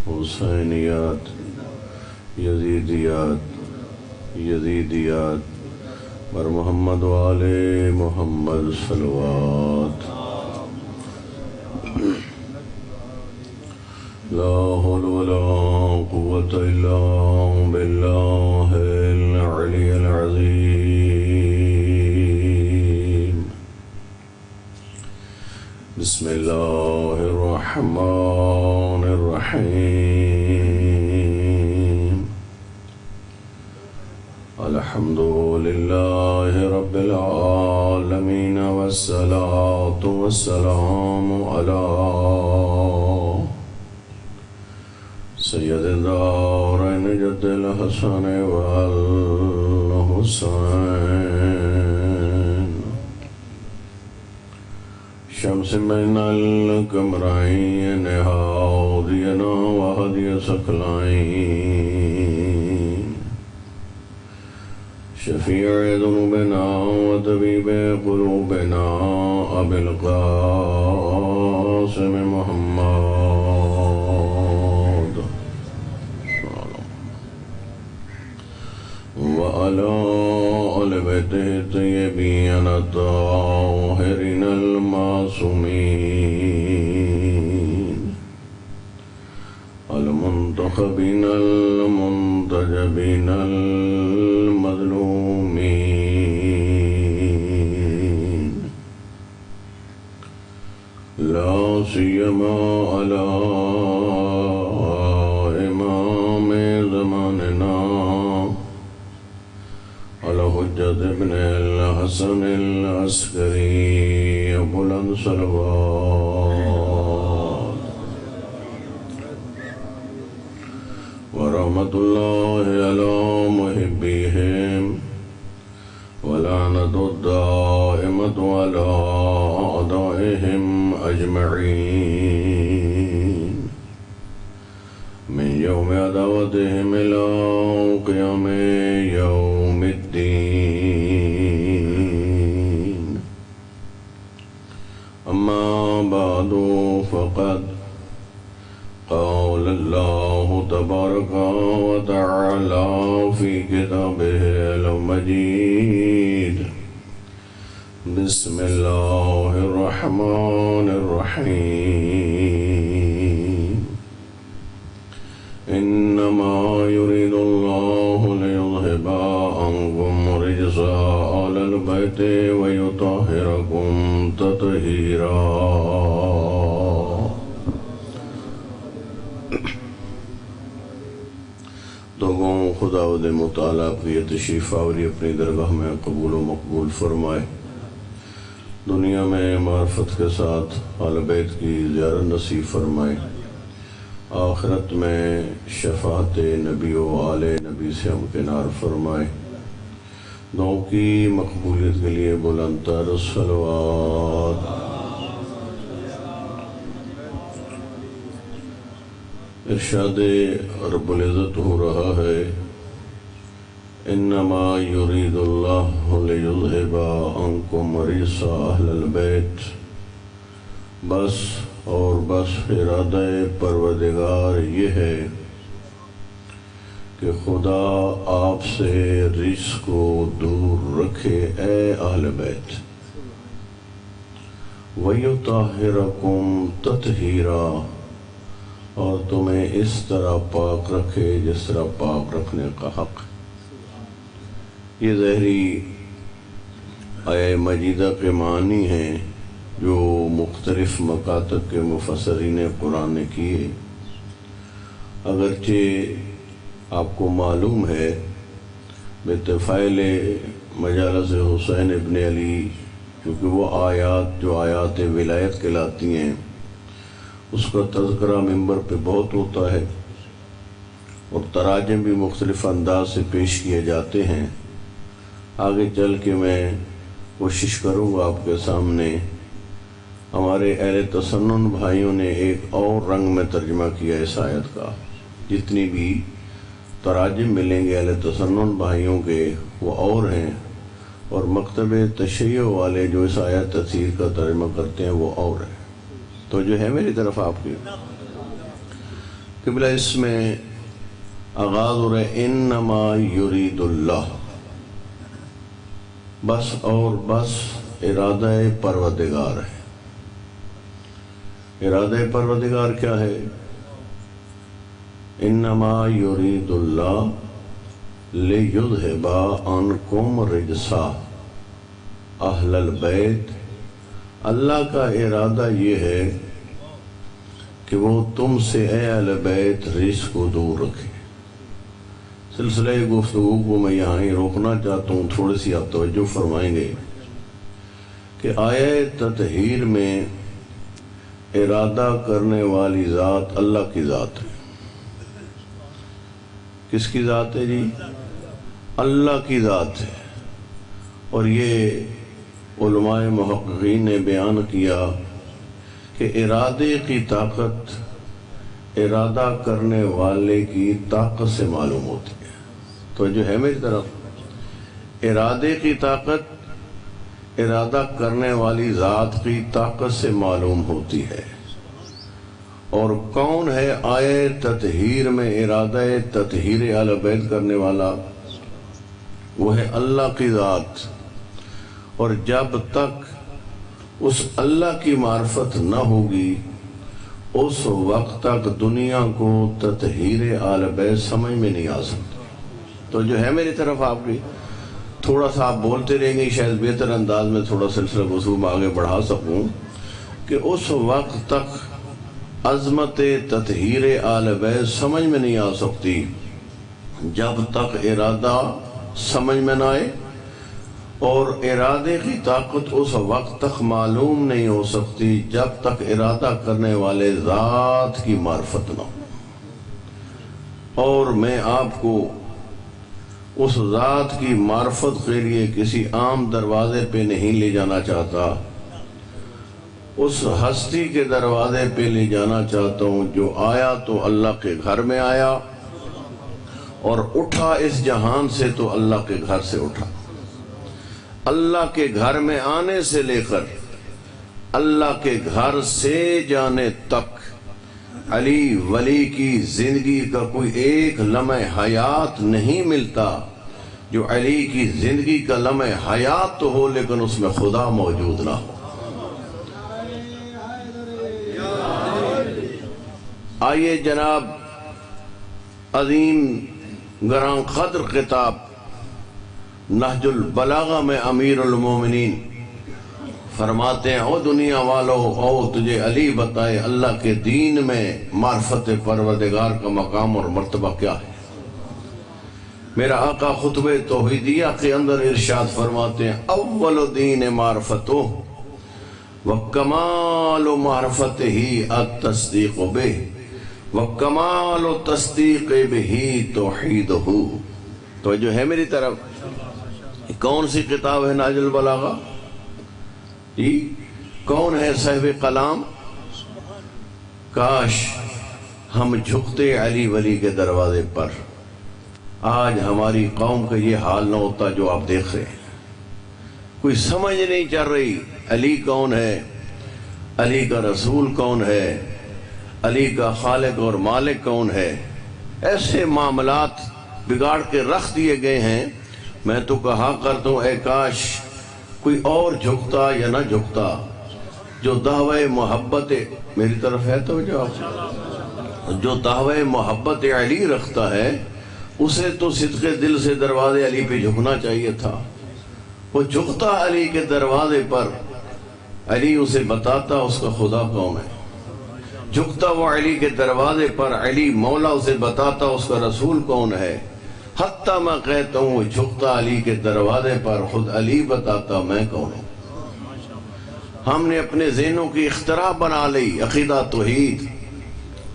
حسینیات، یزیدیات بر محمد و آل محمد صلوات۔ لا حول ولا قوة إلا بالله العلي العظيم۔ بسم الله الرحمن الرحيم۔ الحمد لله رب العالمين، والصلاة والسلام على سید الدارین جد الحسن والحسین، شمس بین القمرین، ہادینا وہدی ثقلین، شفیع ذنوبنا وطبیب قلوبنا، ابی القاسم محمد وعلى آل بیتہ الطیبین الطاہرین المعصومین، المنتخبین المنتجبین المظلومین، لا سیما علی امام زماننا الحجة ابن الحسن العسكري أبو الصلوات، ورحمة الله على محبيهم، ولعنة الدائمة على أعدائهم أجمعين من يوم عداوتهم إلى قيام يوم الدين۔ أما بعد، فقد قال الله تبارك وتعالى في كتابه المجيد، بسم الله الرحمن الرحيم، إنما يريد الله ليذهب عنكم الرجس أهل البيت ويطهركم تطهيرا۔ دوگوں خداوند متعالی کی تشریف آوری اپنی درگاہ میں قبول و مقبول فرمائے، دنیا میں معرفت کے ساتھ اہل بیت کی زیارت نصیب فرمائے، آخرت میں شفاعت نبی و آل نبی سے ہمکنار فرمائے، دعاؤں کی مقبولیت کے لیے بلند تر صلوات۔ ارشاد رب العزت ہو رہا ہے، انما یرید اللہ لیذہب عنکم الرجس اہل البیت، بس اور بس ارادہ پروردگار یہ ہے کہ خدا آپ سے رجس کو دور رکھے اے اہل بیت، وَيُطَهِّرَكُمْ تَطْهِيرًا، اور تمہیں اس طرح پاک رکھے جس طرح پاک رکھنے کا حق۔ یہ ظاہری آیہ مجیدہ کے معنی ہیں جو مختلف مکاتب کے مفسرین قرآن نے کیے، اگرچہ آپ کو معلوم ہے بطفائل مجالس حسین ابن علی، کیونکہ وہ آیات جو آیات ولایت کہلاتی ہیں اس کا تذکرہ منبر پہ بہت ہوتا ہے، اور تراجم بھی مختلف انداز سے پیش کیے جاتے ہیں۔ آگے چل کے میں کوشش کروں گا آپ کے سامنے ہمارے اہل تسنن بھائیوں نے ایک اور رنگ میں ترجمہ کیا اس آیت کا۔ جتنی بھی تراجم ملیں گے اہل تسنن بھائیوں کے وہ اور ہیں، اور مکتب تشیع والے جو اس آیت تفسیر کا ترجمہ کرتے ہیں وہ اور ہیں۔ تو جو ہے میری طرف آپ کی قبلہ اس میں آغاز ہو رہا ہے انما یرید اللہ، بس اور بس ارادہ پروردگار ہے۔ ارادہ پروردگار کیا ہے؟ انما یرید اللہ لیذھب عنکم رجسا اہل البیت، اللہ کا ارادہ یہ ہے کہ وہ تم سے اے اہل بیت رجس کو دور رکھے۔ سلسلہ گفتگو کو میں یہاں ہی روکنا چاہتا ہوں، تھوڑی سی آپ توجہ فرمائیں گے کہ آیہ تطہیر میں ارادہ کرنے والی ذات اللہ کی ذات ہے۔ کس کی ذات ہے جی؟ اللہ کی ذات ہے۔ اور یہ علماء محققین نے بیان کیا کہ ارادے کی طاقت ارادہ کرنے والے کی طاقت سے معلوم ہوتی ہے۔ تو جو ہے میری طرف، ارادے کی طاقت ارادہ کرنے والی ذات کی طاقت سے معلوم ہوتی ہے۔ اور کون ہے آیہ تطہیر میں ارادہ تطہیر اہل بیت کرنے والا؟ وہ ہے اللہ کی ذات۔ اور جب تک اس اللہ کی معرفت نہ ہوگی اس وقت تک دنیا کو تطہیر اہل بیت سمجھ میں نہیں آ سکتا۔ تو جو ہے میری طرف آپ کی، تھوڑا سا آپ بولتے رہیں گے، شاید بہتر انداز میں تھوڑا سلسلہ گفتگو آگے بڑھا سکوں، کہ اس وقت تک عظمت تطہیر اہل بیت سمجھ میں نہیں آ سکتی جب تک ارادہ سمجھ میں نہ آئے، اور ارادے کی طاقت اس وقت تک معلوم نہیں ہو سکتی جب تک ارادہ کرنے والے ذات کی معرفت نہ ہو۔ اور میں آپ کو اس ذات کی معرفت کے لیے کسی عام دروازے پہ نہیں لے جانا چاہتا، اس ہستی کے دروازے پہ لے جانا چاہتا ہوں جو آیا تو اللہ کے گھر میں آیا، اور اٹھا اس جہان سے تو اللہ کے گھر سے اٹھا۔ اللہ کے گھر میں آنے سے لے کر اللہ کے گھر سے جانے تک علی ولی کی زندگی کا کوئی ایک لمحہ حیات نہیں ملتا جو علی کی زندگی کا لمحہ حیات تو ہو لیکن اس میں خدا موجود نہ ہو۔ آئیے جناب عظیم گراں قدر کتاب نہج البلاغہ میں امیر المومنین فرماتے ہیں، او دنیا والو، او تجھے علی بتائے اللہ کے دین میں معرفت پروردگار کا مقام اور مرتبہ کیا ہے۔ میرا آقا خطبہ توحیدیہ کے اندر ارشاد فرماتے ہیں، اول دین معرفتو وکمال معرفت ہی التصدیق بہ وکمال تصدیق بہ توحیدہ۔ تو جو ہے میری طرف، کون سی کتاب ہے نہج البلاغہ؟ جی کون ہے صاحب کلام؟ کاش ہم جھکتے علی ولی کے دروازے پر، آج ہماری قوم کا یہ حال نہ ہوتا جو آپ دیکھ رہے ہیں۔ کوئی سمجھ نہیں چل رہی علی کون ہے، علی کا رسول کون ہے، علی کا خالق اور مالک کون ہے۔ ایسے معاملات بگاڑ کے رکھ دیے گئے ہیں۔ میں تو کہا کرتا ہوں، اے کاش کوئی اور جھکتا یا نہ جھکتا جو دعوی محبت، میری طرف ہے تو جو دعوی محبت علی رکھتا ہے اسے تو صدق دل سے دروازے علی پہ جھکنا چاہیے تھا۔ وہ جھکتا علی کے دروازے پر، علی اسے بتاتا اس کا خدا کون ہے۔ جھکتا وہ علی کے دروازے پر، علی مولا اسے بتاتا اس کا رسول کون ہے۔ حتیٰ میں کہتا ہوں جھکتا علی کے دروازے پر، خود علی بتاتا میں کون ہوں۔ ہم نے اپنے ذہنوں کی اختراع بنا لی عقیدہ توحید،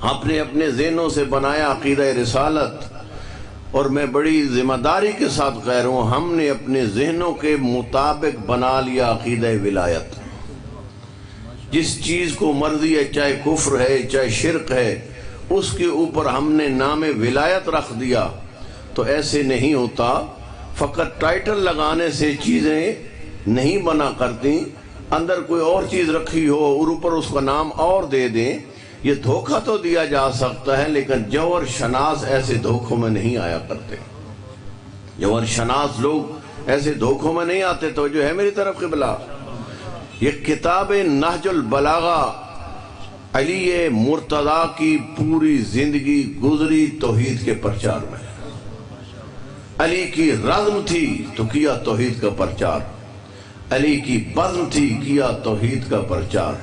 ہم نے اپنے ذہنوں سے بنایا عقیدہ رسالت، اور میں بڑی ذمہ داری کے ساتھ کہہ رہا ہوں ہم نے اپنے ذہنوں کے مطابق بنا لیا عقیدہ ولایت۔ جس چیز کو مرضی ہے، چاہے کفر ہے چاہے شرک ہے، اس کے اوپر ہم نے نام ولایت رکھ دیا۔ تو ایسے نہیں ہوتا، فقط ٹائٹل لگانے سے چیزیں نہیں بنا کرتی۔ اندر کوئی اور چیز رکھی ہو اور اوپر اس کا نام اور دے دیں، یہ دھوکہ تو دیا جا سکتا ہے لیکن جوہر شناس ایسے دھوکوں میں نہیں آیا کرتے. جوہر شناس لوگ ایسے دھوکوں میں نہیں آتے. تو جو ہے میری طرف قبلہ، یہ کتاب نہج البلاغہ علی مرتضیٰ کی پوری زندگی گزری توحید کے پرچار میں. علی کی رزم تھی تو کیا توحید کا پرچار، علی کی بزم تھی کیا توحید کا پرچار،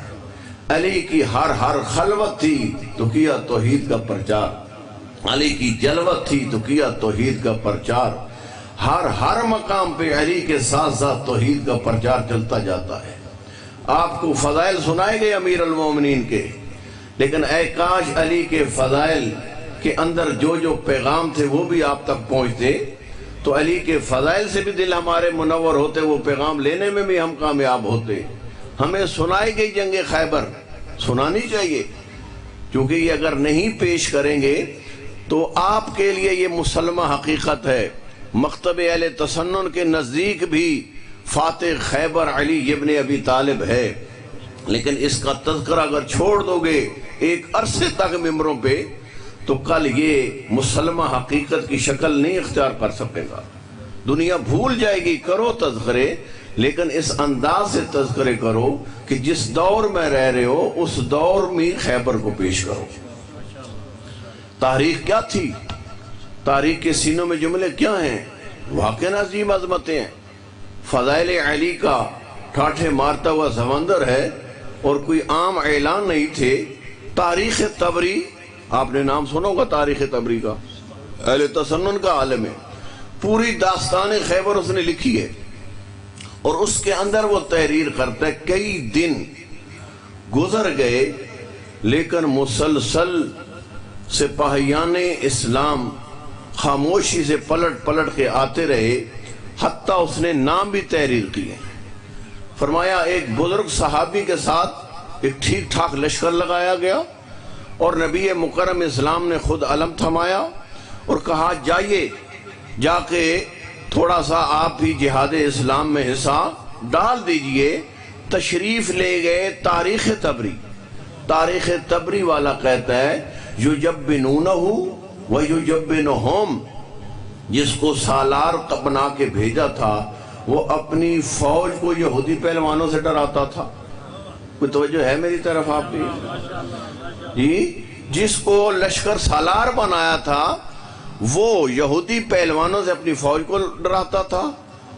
علی کی ہر خلوت تھی تو کیا توحید کا پرچار، علی کی جلوت تھی تو کیا توحید کا پرچار. ہر مقام پہ علی کے ساتھ ساتھ توحید کا پرچار چلتا جاتا ہے. آپ کو فضائل سنائے گئے امیر المومنین کے، لیکن اے کاش علی کے فضائل کے اندر جو پیغام تھے وہ بھی آپ تک پہنچتے تو علی کے فضائل سے بھی دل ہمارے منور ہوتے، وہ پیغام لینے میں بھی ہم کامیاب ہوتے. ہمیں سنائی گئی جنگ خیبر سنانی چاہیے، کیونکہ یہ اگر نہیں پیش کریں گے تو آپ کے لیے یہ مسلمہ حقیقت ہے. مکتب اہل تسنن کے نزدیک بھی فاتح خیبر علی ابن ابی طالب ہے، لیکن اس کا تذکرہ اگر چھوڑ دو گے ایک عرصے تک ممبروں پہ تو کل یہ مسلمہ حقیقت کی شکل نہیں اختیار کر سکے گا. دنیا بھول جائے گی. کرو تذکرے، لیکن اس انداز سے تذکرے کرو کہ جس دور میں رہ رہے ہو اس دور میں خیبر کو پیش کرو. تاریخ کیا تھی، تاریخ کے سینوں میں جملے کیا ہیں، واقعی عظیم عظمتیں ہیں. فضائل علی کا ٹھاٹھے مارتا ہوا سمندر ہے اور کوئی عام اعلان نہیں تھے. تاریخ طبری، آپ نے نام سنا ہوگا تاریخ طبری کا، اہل تسنن کا عالم ہے. پوری داستان خیبر اس نے لکھی ہے اور اس کے اندر وہ تحریر کرتا ہے. کئی دن گزر گئے لیکن مسلسل سپاہیان اسلام خاموشی سے پلٹ کے آتے رہے، حتیٰ اس نے نام بھی تحریر کیے. فرمایا ایک بزرگ صحابی کے ساتھ ایک ٹھیک ٹھاک لشکر لگایا گیا اور نبی مکرم اسلام نے خود علم تھمایا اور کہا جائیے جا کے تھوڑا سا آپ بھی جہاد اسلام میں حصہ ڈال دیجئے. تشریف لے گئے. تاریخ طبری والا کہتا ہے یجبنونہ ویجبنہم، جس کو سالار بنا کے بھیجا تھا وہ اپنی فوج کو یہودی پہلوانوں سے ڈراتا تھا. کوئی توجہ ہے میری طرف آپ کی؟ جی، جس کو لشکر سالار بنایا تھا وہ یہودی پہلوانوں سے اپنی فوج کو ڈراتا تھا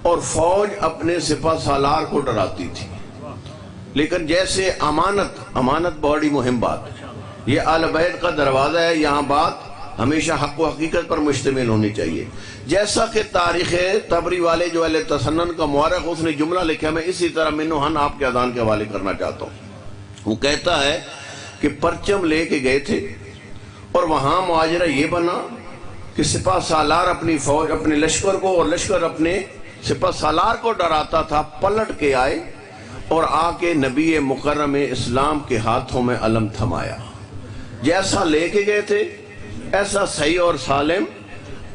اور فوج اپنے سپہ سالار کو ڈراتی تھی. لیکن جیسے امانت بڑی مہم بات ہے، یہ اہل بیت کا دروازہ ہے، یہاں بات ہمیشہ حق و حقیقت پر مشتمل ہونی چاہیے. جیسا کہ تاریخ طبری والے جو اہل تسنن کا مورخ اس نے جملہ لکھا، میں اسی طرح منوہن آپ کے اذان کے حوالے کرنا چاہتا ہوں. وہ کہتا ہے کہ پرچم لے کے گئے تھے اور وہاں معاجرہ یہ بنا کہ سپہ سالار اپنی فوج اپنے لشکر کو اور لشکر اپنے سپہ سالار کو ڈراتا تھا. پلٹ کے آئے اور آ کے نبی مکرم اسلام کے ہاتھوں میں علم تھمایا. جیسا لے کے گئے تھے ایسا صحیح اور سالم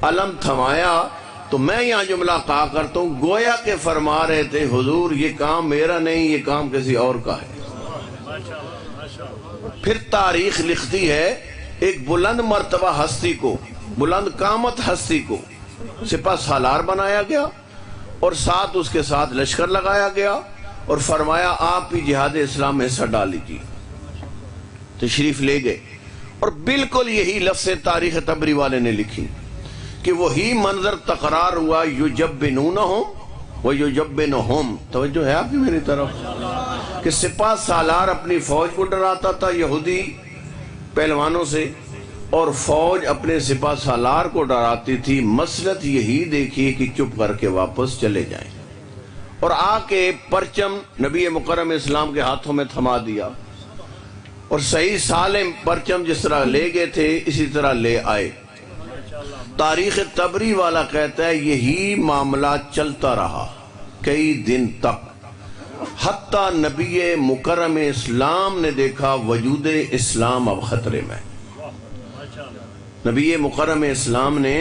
علم تھمایا. تو میں یہاں جملہ کہا کرتا ہوں گویا کہ فرما رہے تھے حضور یہ کام میرا نہیں، یہ کام کسی اور کا ہے. پھر تاریخ لکھتی ہے ایک بلند مرتبہ ہستی کو، بلند قامت ہستی کو سپہ سالار بنایا گیا اور ساتھ اس کے ساتھ لشکر لگایا گیا اور فرمایا آپ بھی جہاد اسلام میں حصہ ڈال لیجیے. تشریف لے گئے اور بالکل یہی لفظ تاریخ طبری والے نے لکھی کہ وہی منظر تقرار ہوا یجبنونہم ویجبنہم. توجہ ہے آپ کی میری طرف کہ سپہ سالار اپنی فوج کو ڈراتا تھا یہودی پہلوانوں سے اور فوج اپنے سپہ سالار کو ڈراتی تھی. مصلحت یہی دیکھی کہ چپ کر کے واپس چلے جائیں اور آ کے پرچم نبی مکرم اسلام کے ہاتھوں میں تھما دیا اور صحیح سالم پرچم جس طرح لے گئے تھے اسی طرح لے آئے. تاریخ طبری والا کہتا ہے یہی معاملہ چلتا رہا کئی دن تک، حتیٰ نبی مکرم اسلام نے دیکھا وجود اسلام اب خطرے میں. نبی مکرم اسلام نے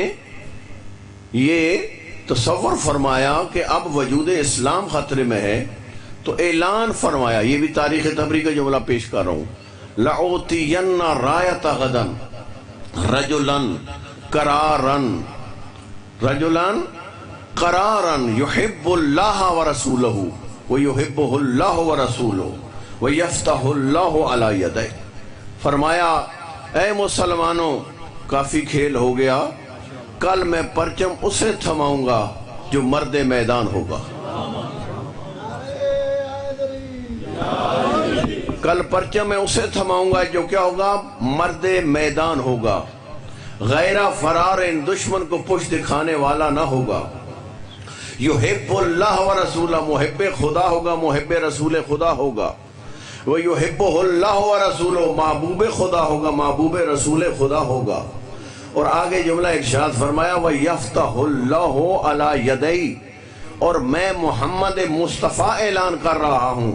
یہ تصور فرمایا کہ اب وجود اسلام خطرے میں ہے تو اعلان فرمایا. یہ بھی تاریخ طبری کا جملہ پیش کر رہا ہوں. لَأُعْطِيَنَّ رَایَةَ غَدًا رَجُلًا قَرَارًا يُحِبُّ اللَّهَ وَرَسُولَهُ وَيُحِبُّهُ اللَّهُ وَرَسُولُهُ وَيَفْتَحُ اللَّهُ عَلَى يَدَيْهِ۔ فرمایا اے مسلمانوں، کافی کھیل ہو گیا، کل میں پرچم اسے تھماؤں گا جو مرد میدان ہوگا۔ کل پرچم میں اسے تھماؤں گا جو کیا ہوگا؟ مرد میدان ہوگا، غیر فرار، دشمن کو پشت دکھانے والا نہ ہوگا۔ یحب اللہ و رسولہ، محب خدا ہوگا، محب رسول خدا ہوگا۔ وَيُحِبُّهُ اللَّهُ وَرَسُولُهُ، محبوب خدا ہوگا، محبوب رسول خدا ہوگا۔ اور آگے جملہ ارشاد فرمایا وَيَفْتَحُ اللَّهُ عَلَى يَدَيْهِ، اور میں محمد مصطفیٰ اعلان کر رہا ہوں،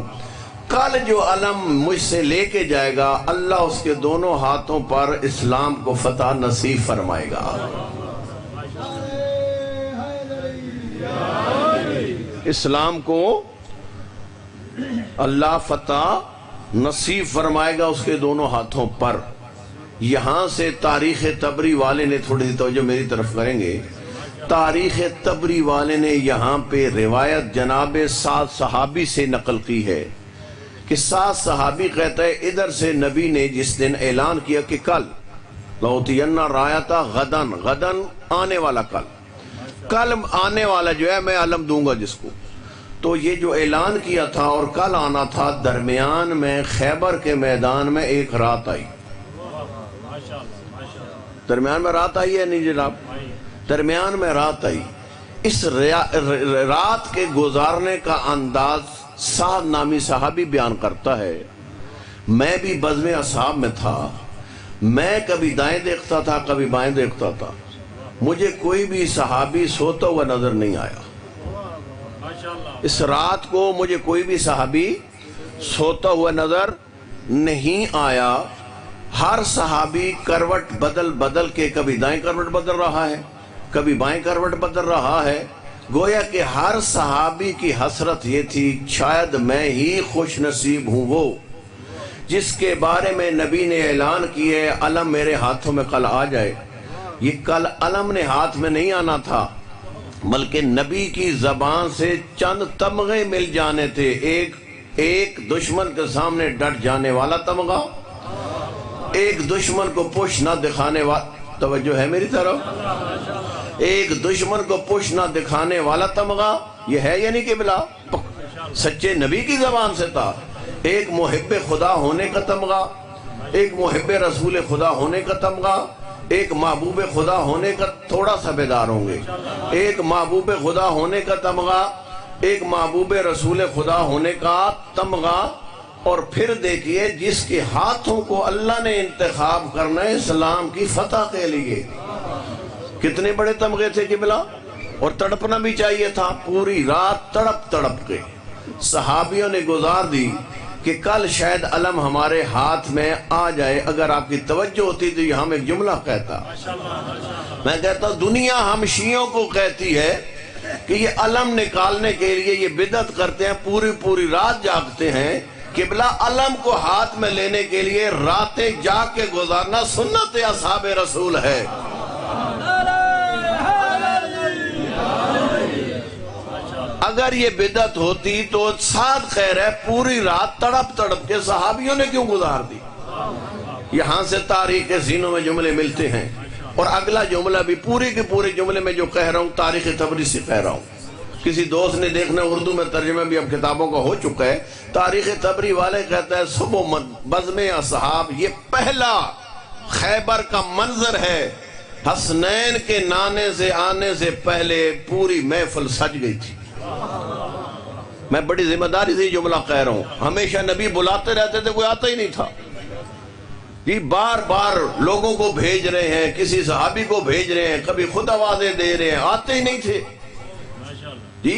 کل جو علم مجھ سے لے کے جائے گا، اللہ اس کے دونوں ہاتھوں پر اسلام کو فتح نصیب فرمائے گا۔ اسلام کو اللہ فتح نصیب فرمائے گا اس کے دونوں ہاتھوں پر۔ یہاں سے تاریخ طبری والے نے، تھوڑی سی توجہ میری طرف کریں گے، تاریخ طبری والے نے یہاں پہ روایت جناب 7 صحابی سے نقل کی ہے کہ 7 صحابی کہتا ہے ادھر سے نبی نے جس دن اعلان کیا کہ کل لَأُعْطِيَنَّ رَایَةَ غَدًا آنے والا، کل آنے والا جو ہے میں علم دوں گا جس کو، تو یہ جو اعلان کیا تھا اور کل آنا تھا، درمیان میں خیبر کے میدان میں ایک رات آئی۔ درمیان میں رات آئی ہے نہیں جناب؟ درمیان میں رات آئی۔ اس رات کے گزارنے کا انداز سعد نامی صحابی بیان کرتا ہے، میں بھی بزم اصحاب میں تھا، میں کبھی دائیں دیکھتا تھا کبھی بائیں دیکھتا تھا، مجھے کوئی بھی صحابی سوتا ہوا نظر نہیں آیا۔ اس رات کو مجھے کوئی بھی صحابی سوتا ہوا نظر نہیں آیا۔ ہر صحابی کروٹ بدل بدل کے کبھی دائیں کروٹ بدل رہا ہے کبھی بائیں کروٹ بدل رہا ہے، گویا کہ ہر صحابی کی حسرت یہ تھی شاید میں ہی خوش نصیب ہوں وہ جس کے بارے میں نبی نے اعلان کیے علم میرے ہاتھوں میں کل آ جائے۔ یہ کل علم نے ہاتھ میں نہیں آنا تھا، بلکہ نبی کی زبان سے چند تمغے مل جانے تھے، ایک دشمن کے سامنے ڈٹ جانے والا تمغہ، ایک دشمن کو پشت نہ دکھانے والا، توجہ ہے میری طرف، ایک دشمن کو پشت نہ دکھانے والا تمغہ، یہ ہے یعنی کہ بلا سچے نبی کی زبان سے تھا، ایک محب خدا ہونے کا تمغہ، ایک محب رسول خدا ہونے کا تمغہ، ایک محبوب خدا ہونے کا، تھوڑا سا بیدار ہوں گے، ایک محبوب خدا ہونے کا تمغہ، ایک محبوب رسول خدا ہونے کا تمغہ، اور پھر دیکھیے جس کے ہاتھوں کو اللہ نے انتخاب کرنا ہے اسلام کی فتح کے لیے، کتنے بڑے تمغے تھے قبلہ، اور تڑپنا بھی چاہیے تھا، پوری رات تڑپ تڑپ کے صحابیوں نے گزار دی کہ کل شاید علم ہمارے ہاتھ میں آ جائے۔ اگر آپ کی توجہ ہوتی تو یہ ہم ایک جملہ کہتا، میں کہتا دنیا ہم شیعوں کو کہتی ہے کہ یہ علم نکالنے کے لیے یہ بدعت کرتے ہیں، پوری رات جاگتے ہیں، قبلہ علم کو ہاتھ میں لینے کے لیے راتیں جاگ کے گزارنا سنت اصحاب رسول ہے۔ اگر یہ بدعت ہوتی تو ساتھ خیر ہے، پوری رات تڑپ تڑپ کے صحابیوں نے کیوں گزار دی؟ یہاں سے تاریخ کے سینوں میں جملے ملتے ہیں، اور اگلا جملہ بھی پورے کے پورے جملے میں جو کہہ رہا ہوں تاریخ طبری سے کہہ رہا ہوں۔ کسی دوست نے دیکھنا اردو میں ترجمہ بھی اب کتابوں کا ہو چکا ہے، تاریخ طبری والے کہتا ہے صبح بزم اصحاب یہ پہلا خیبر کا منظر ہے، حسنین کے نانے سے آنے سے پہلے پوری محفل سج گئی تھی۔ میں بڑی ذمہ داری سے جملہ کہہ رہا ہوں، ہمیشہ نبی بلاتے رہتے تھے، کوئی آتا ہی نہیں تھا، یہ بار بار لوگوں کو بھیج رہے ہیں، کسی صحابی کو بھیج رہے ہیں، کبھی خود آوازیں دے رہے ہیں، آتے ہی نہیں تھے جی۔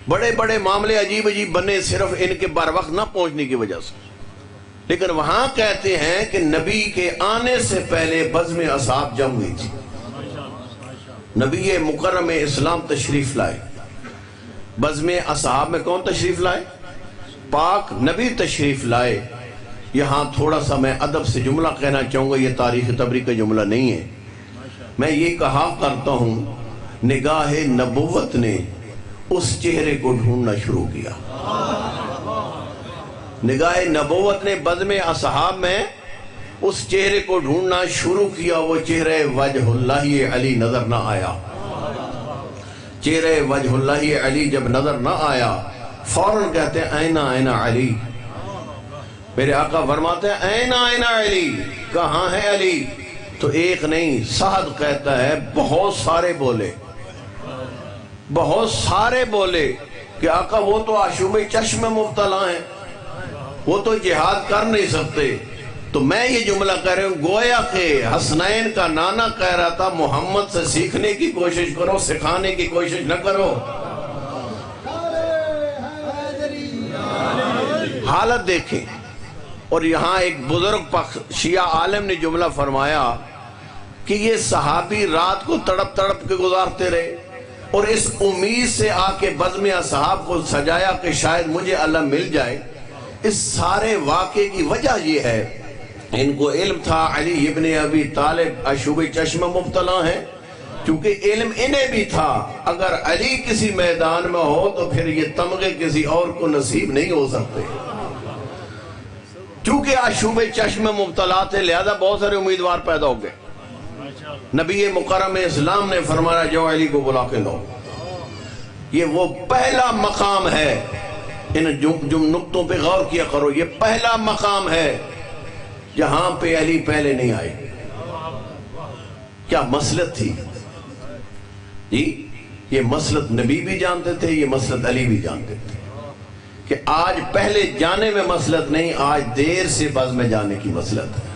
بڑے بڑے معاملے عجیب عجیب بنے صرف ان کے بر وقت نہ پہنچنے کی وجہ سے، لیکن وہاں کہتے ہیں کہ نبی کے آنے سے پہلے بزم اصحاب جم گئی تھی، نبی مکرم اسلام تشریف لائے۔ بزم اصحاب میں کون تشریف لائے؟ پاک نبی تشریف لائے، یہاں تھوڑا سا میں ادب سے جملہ کہنا چاہوں گا، یہ تاریخ طبری کا جملہ نہیں ہے. میں یہ کہا کرتا ہوں نگاہ نبوت نے اس چہرے کو ڈھونڈنا شروع کیا. نگاہ نبوت نے بزم اصحاب میں اس چہرے کو ڈھونڈنا شروع کیا. وہ چہرے وجہ اللہ علی نظر نہ آیا. چہرے وجہ اللہ علی جب نظر نہ آیا فوراً کہتے ہیں اینا اینا علی. میرے آقا فرماتے ہیں اینا اینا علی، کہاں ہے علی؟ تو ایک نہیں، سعد کہتا ہے بہت سارے بولے، بہت سارے بولے کہ آقا وہ تو آشوب چشم میں مبتلا ہیں، وہ تو جہاد کر نہیں سکتے. تو میں یہ جملہ کہہ رہا ہوں گویا کہ حسنین کا نانا کہہ رہا تھا محمد سے سیکھنے کی کوشش کرو، سکھانے کی کوشش نہ کرو. حالت دیکھیں. اور یہاں ایک بزرگ شیعہ عالم نے جملہ فرمایا کہ یہ صحابی رات کو تڑپ تڑپ کے گزارتے رہے اور اس امید سے آ کے بزم اصحاب کو سجایا کہ شاید مجھے اللہ مل جائے. اس سارے واقعے کی وجہ یہ ہے ان کو علم تھا علی ابن ابی طالب عشوب چشم مبتلا ہیں، کیونکہ علم انہیں بھی تھا اگر علی کسی میدان میں ہو تو پھر یہ تمغے کسی اور کو نصیب نہیں ہو سکتے. چونکہ عشوب چشم مبتلا تھے لہذا بہت سارے امیدوار پیدا ہو گئے. نبی مکرم اسلام نے فرمایا جو علی کو بلا کے لو. یہ وہ پہلا مقام ہے، ان نقطوں پہ غور کیا کرو، یہ پہلا مقام ہے جہاں پہ علی پہلے نہیں آئے. کیا مسلط تھی جی؟ یہ مسلط نبی بھی جانتے تھے، یہ مسلط علی بھی جانتے تھے کہ آج پہلے جانے میں مسلط نہیں، آج دیر سے بز میں جانے کی مسلط ہے.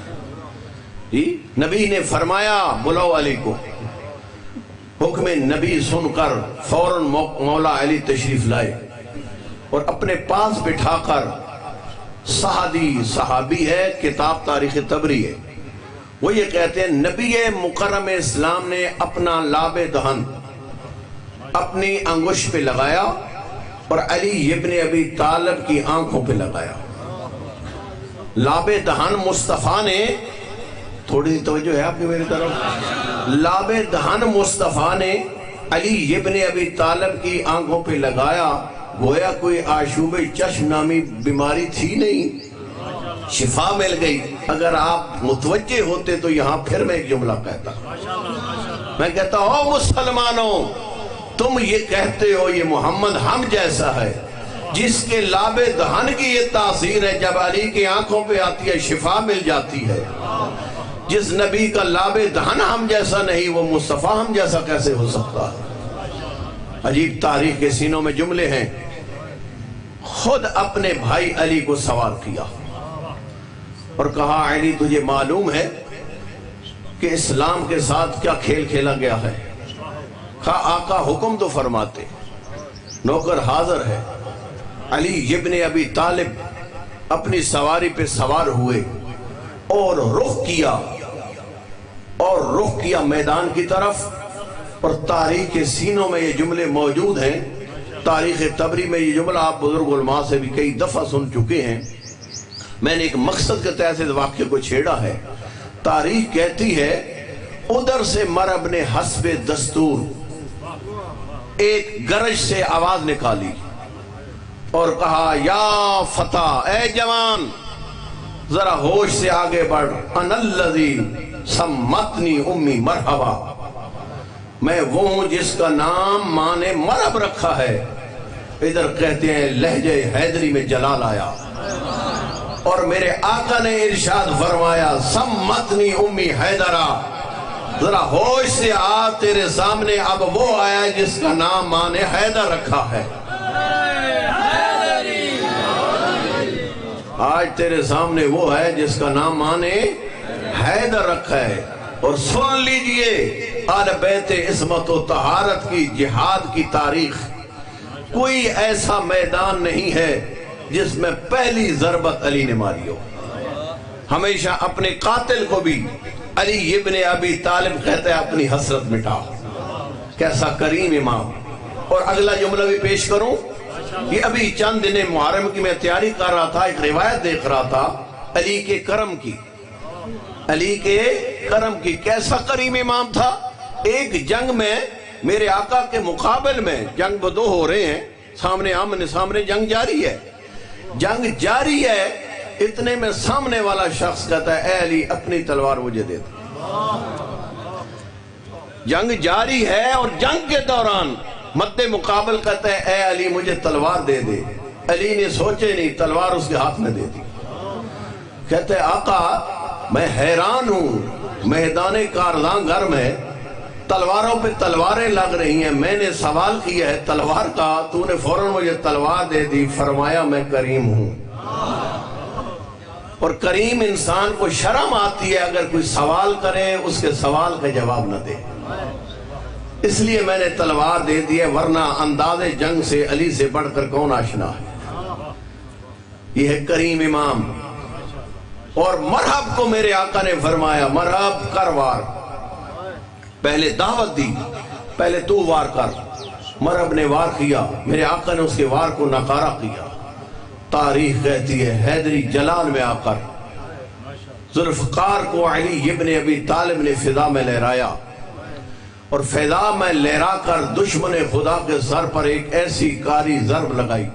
جی نبی نے فرمایا بلاؤ علی کو. حکم نبی سن کر فوراً مولا علی تشریف لائے اور اپنے پاس بٹھا کر صحابی ہے، کتاب تاریخ طبری ہے، وہ یہ کہتے ہیں نبی مکرم اسلام نے اپنا لاب دہن اپنی انگوش پہ لگایا اور علی ابن ابی طالب کی آنکھوں پہ لگایا. لاب دہن مصطفیٰ نے، تھوڑی سی توجہ ہے آپ کی میری طرف، لاب دہن مصطفیٰ نے علی ابن ابی طالب کی آنکھوں پہ لگایا. گویا کوئی آشوب چشم نامی بیماری تھی نہیں، شفا مل گئی. اگر آپ متوجہ ہوتے تو یہاں پھر میں ایک جملہ کہتا، میں کہتا ہوں مسلمانوں تم یہ کہتے ہو یہ محمد ہم جیسا ہے، جس کے لاب دہن کی یہ تاثیر ہے جب علی کی آنکھوں پہ آتی ہے شفا مل جاتی ہے. جس نبی کا لاب دہن ہم جیسا نہیں وہ مصطفیٰ ہم جیسا کیسے ہو سکتا ہے؟ عجیب تاریخ کے سینوں میں جملے ہیں. خود اپنے بھائی علی کو سوال کیا اور کہا علی تجھے معلوم ہے کہ اسلام کے ساتھ کیا کھیل کھیلا گیا ہے؟ کہا آقا حکم تو فرماتے. نوکر حاضر ہے. علی ابن ابی طالب اپنی سواری پہ سوار ہوئے اور رخ کیا میدان کی طرف. اور تاریخ کے سینوں میں یہ جملے موجود ہیں. تاریخ طبری میں یہ جملہ آپ بزرگ علماء سے بھی کئی دفعہ سن چکے ہیں. میں نے ایک مقصد کے تحت اس واقعے کو چھیڑا ہے. تاریخ کہتی ہے ادھر سے مرب نے حسب دستور ایک گرج سے آواز نکالی اور کہا یا فتح، اے جوان ذرا ہوش سے آگے بڑھ. انا الذی سمتنی امی مرحبا، میں وہ ہوں جس کا نام ماں نے مرحب رکھا ہے. ادھر کہتے ہیں لہجے حیدری میں جلال آیا اور میرے آقا نے ارشاد فرمایا سمتنی امی حیدرہ، ذرا ہوش سے آ، تیرے سامنے اب وہ آیا جس کا نام ماں نے حیدر رکھا ہے. آج تیرے سامنے وہ ہے جس کا نام ماں نے حیدر رکھا ہے. اور سن لیجئے آل بیت عصمت و طہارت کی جہاد کی تاریخ، کوئی ایسا میدان نہیں ہے جس میں پہلی ضربت علی نے ماری ہو. ہمیشہ اپنے قاتل کو بھی علی ابن ابی طالب کہتا ہے اپنی حسرت مٹا. کیسا کریم امام. اور اگلا جملہ بھی پیش کروں. یہ ابھی چند دن محرم کی میں تیاری کر رہا تھا، ایک روایت دیکھ رہا تھا. علی کے کرم کی، علی کے کرم کی۔ کیسا کریم امام تھا؟ ایک جنگ میں میرے آقا کے مقابل میں جنگ بدو ہو رہے ہیں، سامنے آمنے سامنے جنگ جاری ہے، جنگ جاری ہے، اتنے میں سامنے والا شخص کہتا ہے اے علی اپنی تلوار مجھے دے دے۔ جنگ جاری ہے اور جنگ کے دوران مد مقابل کہتا ہے اے علی مجھے تلوار دے دے۔ علی نے سوچے نہیں، تلوار اس کے ہاتھ میں دے دی۔ کہتے ہیں آقا میں حیران ہوں، میدان کارزاں گھر میں تلواروں پہ تلواریں لگ رہی ہیں، میں نے سوال کیا ہے تلوار کا، تو نے فوراً مجھے تلوار دے دی۔ فرمایا میں کریم ہوں، اور کریم انسان کو شرم آتی ہے اگر کوئی سوال کرے اس کے سوال کا جواب نہ دے، اس لیے میں نے تلوار دے دی ہے، ورنہ انداز جنگ سے علی سے بڑھ کر کون آشنا ہے۔ یہ ہے کریم امام۔ اور مرحب کو میرے آقا نے فرمایا مرحب کر وار، پہلے دعوت دی، پہلے تو وار کر۔ مرحب نے وار کیا، میرے آقا نے اس کے وار کو نکارا کیا۔ تاریخ کہتی ہے حیدری جلال میں آ کر ذوالفقار کو علی ابن ابی طالب نے فضا میں لہرایا، اور فضا میں لہرا کر دشمن خدا کے سر پر ایک ایسی کاری ضرب لگائی،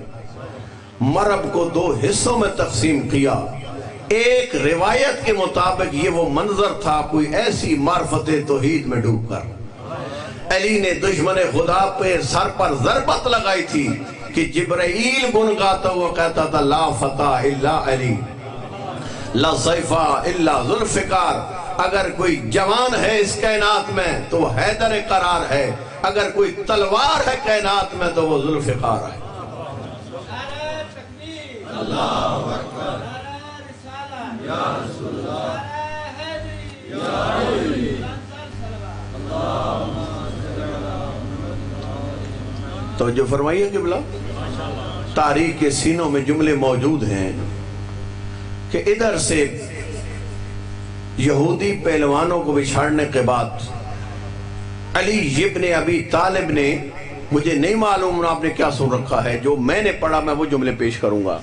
مرب کو دو حصوں میں تقسیم کیا۔ ایک روایت کے مطابق یہ وہ منظر تھا کوئی ایسی معرفت توحید میں ڈوب کر علی نے دشمن خدا پہ سر پر ضربت لگائی تھی کہ جبرائیل گنگاتا ہوا کہتا تھا لا فتح الا علی، لا سیفہ الا ذوالفقار۔ اگر کوئی جوان ہے اس کائنات میں تو وہ حیدر قرار ہے، اگر کوئی تلوار ہے کائنات میں تو وہ ذوالفقار ہے۔ تو جو فرمائیے قبلہ، تاریخ کے سینوں میں جملے موجود ہیں کہ ادھر سے یہودی پہلوانوں کو بچھاڑنے کے بعد علی ابن ابی طالب نے، مجھے نہیں معلوم آپ نے کیا سن رکھا ہے، جو میں نے پڑھا میں وہ جملے پیش کروں گا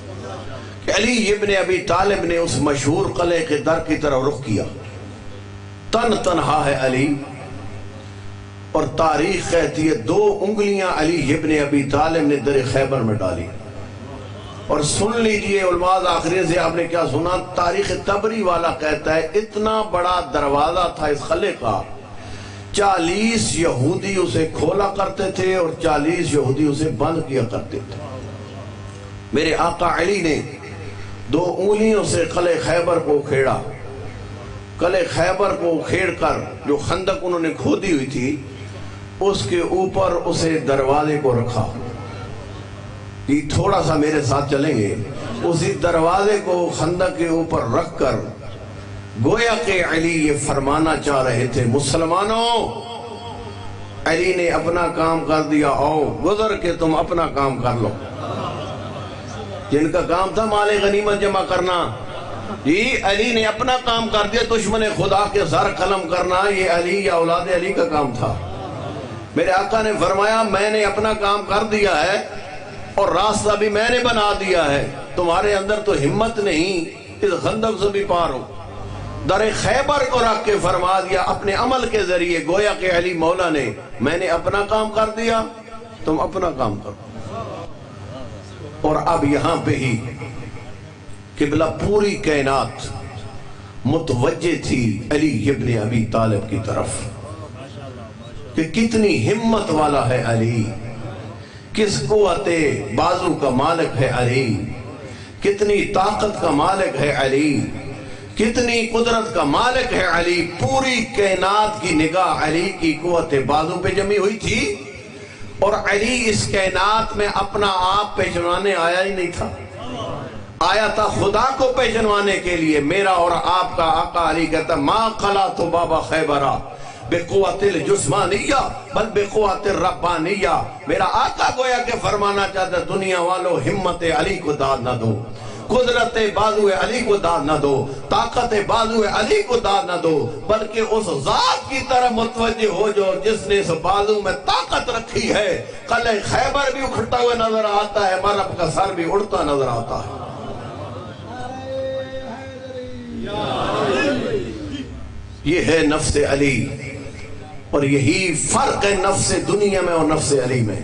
کہ علی ابن ابی طالب نے اس مشہور قلعے کے در کی طرف رخ کیا، تنہا ہے علی، اور تاریخ کہتی ہے 2 انگلیاں علی ابن ابی طالب نے در خیبر میں ڈالی۔ اور سن لیجئے علماء آخری سے آپ نے کیا سنا، تاریخ تبری والا کہتا ہے اتنا بڑا دروازہ تھا اس قلعے کا، 40 یہودی اسے کھولا کرتے تھے اور 40 یہودی اسے بند کیا کرتے تھے۔ میرے آقا علی نے 2 انگلیوں سے قلعہ خیبر کو کھیڑا، قلعہ خیبر کو کھیڑ کر جو خندق انہوں نے کھودی ہوئی تھی اس کے اوپر اسے دروازے کو رکھا۔ یہ تھوڑا سا میرے ساتھ چلیں گے، اسی دروازے کو خندق کے اوپر رکھ کر گویا کہ علی یہ فرمانا چاہ رہے تھے مسلمانوں، علی نے اپنا کام کر دیا، آؤ گزر کے تم اپنا کام کر لو۔ جن کا کام تھا مال غنیمت جمع کرنا، یہ علی نے اپنا کام کر دیا، دشمن خدا کے سر قلم کرنا یہ علی یا اولاد علی کا کام تھا۔ میرے آقا نے فرمایا میں نے اپنا کام کر دیا ہے اور راستہ بھی میں نے بنا دیا ہے، تمہارے اندر تو ہمت نہیں اس خندق سے بھی پار ہو۔ در خیبر کو رکھ کے فرما دیا اپنے عمل کے ذریعے، گویا کہ علی مولا نے میں نے اپنا کام کر دیا تم اپنا کام کرو۔ اور اب یہاں پہ ہی قبلہ پوری کائنات متوجہ تھی علی ابن ابی طالب کی طرف کہ کتنی ہمت والا ہے علی، کس قوت بازو کا مالک ہے علی، کتنی طاقت کا مالک ہے علی، کتنی قدرت کا مالک ہے علی۔ پوری کائنات کی نگاہ علی کی قوت بازو پہ جمی ہوئی تھی، اور علی اس کائنات میں اپنا آپ پہچانوانے آیا ہی نہیں تھا، آیا تھا خدا کو پہچانوانے کے لیے۔ میرا اور آپ کا آقا علی کہتا ما قلعت باب خیبرہ بقوت الجسمانیہ بل بقوت الربانیہ۔ میرا آقا گویا کہ فرمانا چاہتا ہے دنیا والوں ہمت علی کو داد نہ دو، قدرت بازو علی کو داد نہ دو، طاقت بازو علی کو داد نہ دو، بلکہ اس ذات کی طرح متوجہ ہو جو جس نے اس بازو میں طاقت رکھی ہے۔ قلعہ خیبر بھی اکھڑتا ہوئے نظر آتا ہے، مرب کا سر بھی اڑتا نظر آتا ہے۔ یہ ہے نفس علی، اور یہی فرق ہے نفس دنیا میں اور نفس علی میں۔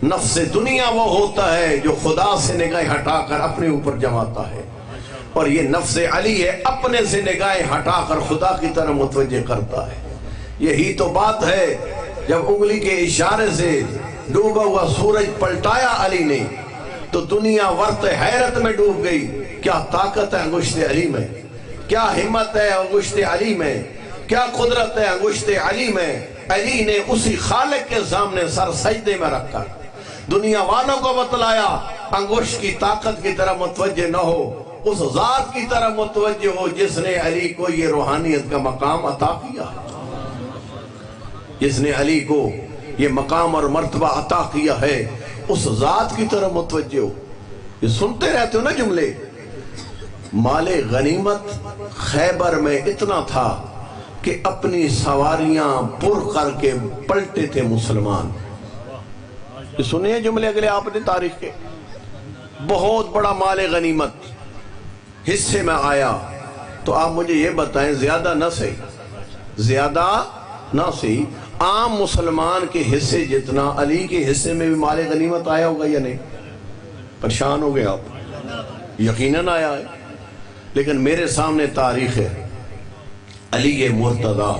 نفس دنیا وہ ہوتا ہے جو خدا سے نگاہ ہٹا کر اپنے اوپر جماتا ہے، اور یہ نفس علی ہے اپنے سے نگاہ ہٹا کر خدا کی طرف متوجہ کرتا ہے۔ یہی تو بات ہے جب انگلی کے اشارے سے ڈوبا ہوا سورج پلٹایا علی نے تو دنیا ورت حیرت میں ڈوب گئی۔ کیا طاقت ہے انگشت علی میں، کیا ہمت ہے انگشت علی میں، کیا قدرت ہے انگشت علی میں۔ علی نے اسی خالق کے سامنے سر سجدے میں رکھ کر دنیا والوں کو بتلایا انگشت کی طاقت کی طرف متوجہ نہ ہو، اس ذات کی طرف متوجہ ہو جس نے علی کو یہ روحانیت کا مقام عطا کیا، جس نے علی کو یہ مقام اور مرتبہ عطا کیا ہے، اس ذات کی طرف متوجہ ہو۔ یہ سنتے رہتے ہو نا جملے۔ مال غنیمت خیبر میں اتنا تھا کہ اپنی سواریاں پر کر کے پلٹے تھے مسلمان۔ یہ سنیے جملے اگلے آپ نے تاریخ کے۔ بہت بڑا مال غنیمت حصے میں آیا، تو آپ مجھے یہ بتائیں زیادہ نہ صحیح، زیادہ نہ صحیح، عام مسلمان کے حصے جتنا علی کے حصے میں بھی مال غنیمت آیا ہوگا یا نہیں؟ پریشان ہو گئے آپ؟ یقیناً آیا ہے، لیکن میرے سامنے تاریخ ہے۔ علی مرتضیٰ،